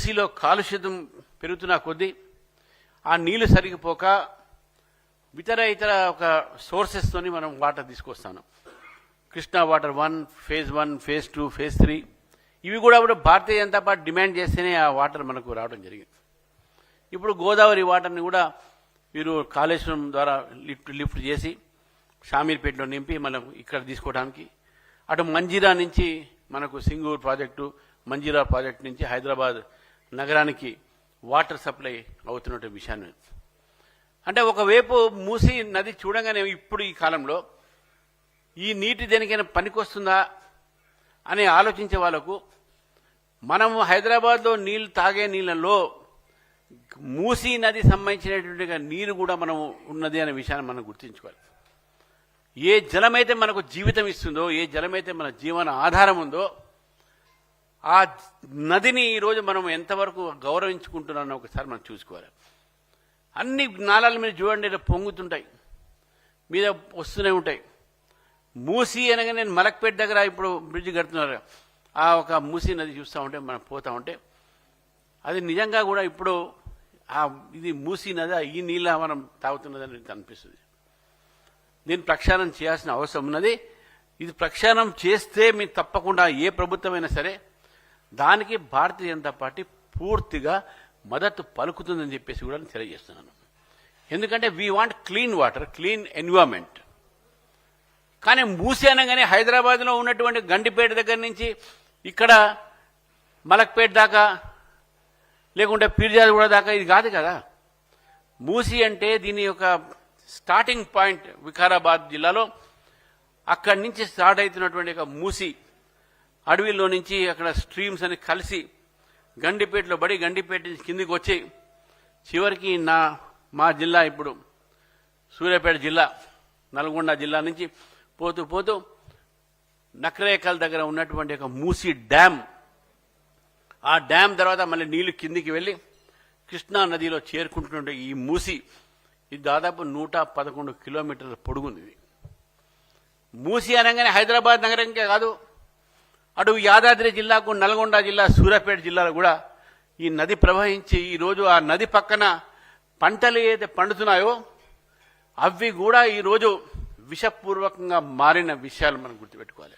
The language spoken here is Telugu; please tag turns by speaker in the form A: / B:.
A: మూసీలో కాలుష్యం పెరుగుతున్న కొద్దీ ఆ నీళ్లు సరిగిపోక ఇతర ఒక సోర్సెస్తోని మనం వాటర్ తీసుకొస్తాను. Krishna water 1, phase 1, phase 2, phase 3 ఇవి కూడా భారతీయ జనతా పార్టీ డిమాండ్ చేస్తేనే ఆ వాటర్ మనకు రావడం జరిగింది. ఇప్పుడు గోదావరి వాటర్ని కూడా వీరు కాళేశ్వరం ద్వారా లిఫ్ట్ చేసి షామీర్పేటలో నింపి మనం ఇక్కడ తీసుకోవడానికి, అటు మంజీరా నుంచి మనకు సింగూరు ప్రాజెక్టు, మంజీరా ప్రాజెక్టు నుంచి హైదరాబాద్ నగరానికి వాటర్ సప్లై అవుతున్న విషయాన్ని అంటే ఒకవైపు మూసీ నది చూడంగానే ఇప్పుడు ఈ కాలంలో ఈ నీటి దేనికైనా పనికొస్తుందా అని ఆలోచించే వాళ్ళకు మనము హైదరాబాద్లో నీళ్లు తాగే నీళ్ళల్లో మూసీ నది సంబంధించినటువంటి నీరు కూడా మనం ఉన్నది అనే విషయాన్ని మనం గుర్తించుకోవాలి. ఏ జలమైతే మనకు జీవితం ఇస్తుందో, ఏ జలమైతే మన జీవన ఆధారం ఉందో ఆ నదిని ఈరోజు మనం ఎంతవరకు గౌరవించుకుంటున్నామో ఒకసారి మనం చూసుకోవాలి. అన్ని నాళాల మీద చూడండి పొంగుతుంటాయి, మీద వస్తూనే ఉంటాయి. మూసీ అనగా నేను మలక్పేట దగ్గర ఇప్పుడు బ్రిడ్జ్ కడుతున్నారు, ఆ ఒక మూసీ నది చూస్తూ ఉంటే మనం పోతూ ఉంటే అది నిజంగా కూడా ఇప్పుడు ఇది మూసీ నది ఈ నీళ్ళ మనం తాగుతున్నదని అనిపిస్తుంది. దీన్ని ప్రక్షాళన చేయాల్సిన అవసరం ఉన్నది. ఇది ప్రక్షాళన చేస్తే మీరు తప్పకుండా ఏ ప్రభుత్వమైనా సరే దానికి భారతీయ జనతా పార్టీ పూర్తిగా మద్దతు పలుకుతుందని చెప్పేసి కూడా తెలియజేస్తున్నాను. ఎందుకంటే we want clean water, clean environment. కానీ మూసీ అనగానే హైదరాబాద్లో ఉన్నటువంటి గండిపేట దగ్గర నుంచి ఇక్కడ మలక్పేట దాకా లేకుంటే పీర్జాదిగూడ దాకా ఇది కాదు కదా. మూసీ అంటే దీని యొక్క స్టార్టింగ్ పాయింట్ వికారాబాద్ జిల్లాలో అక్కడి నుంచి స్టార్ట్ అవుతున్నటువంటి ఒక మూసీ అడవిలో నుంచి అక్కడ స్ట్రీమ్స్ అని కలిసి గండిపేటలో పడి గండిపేట నుంచి కిందికి వచ్చి చివరికి మా జిల్లా ఇప్పుడు సూర్యాపేట జిల్లా, నల్గొండ జిల్లా నుంచి పోతూ పోతూ నకరేకల్ దగ్గర ఉన్నటువంటి ఒక మూసీ డ్యామ్, ఆ డ్యామ్ తర్వాత మళ్ళీ నీళ్లు కిందికి వెళ్ళి కృష్ణా నదిలో చేరుకుంటున్న ఈ మూసీ ఇది దాదాపు 111 కిలోమీటర్ల పొడుగుంది. మూసీ అనగానే హైదరాబాద్ నగరంకే కాదు, అటు యాదాద్రి జిల్లాకు, నల్గొండ జిల్లా, సూర్యాపేట జిల్లాలో కూడా ఈ నది ప్రవహించి ఈరోజు ఆ నది పక్కన పంటలు ఏదైతే పండుతున్నాయో అవి కూడా ఈరోజు విషపూర్వకంగా మారిన విషయాలు మనం గుర్తుపెట్టుకోవాలి.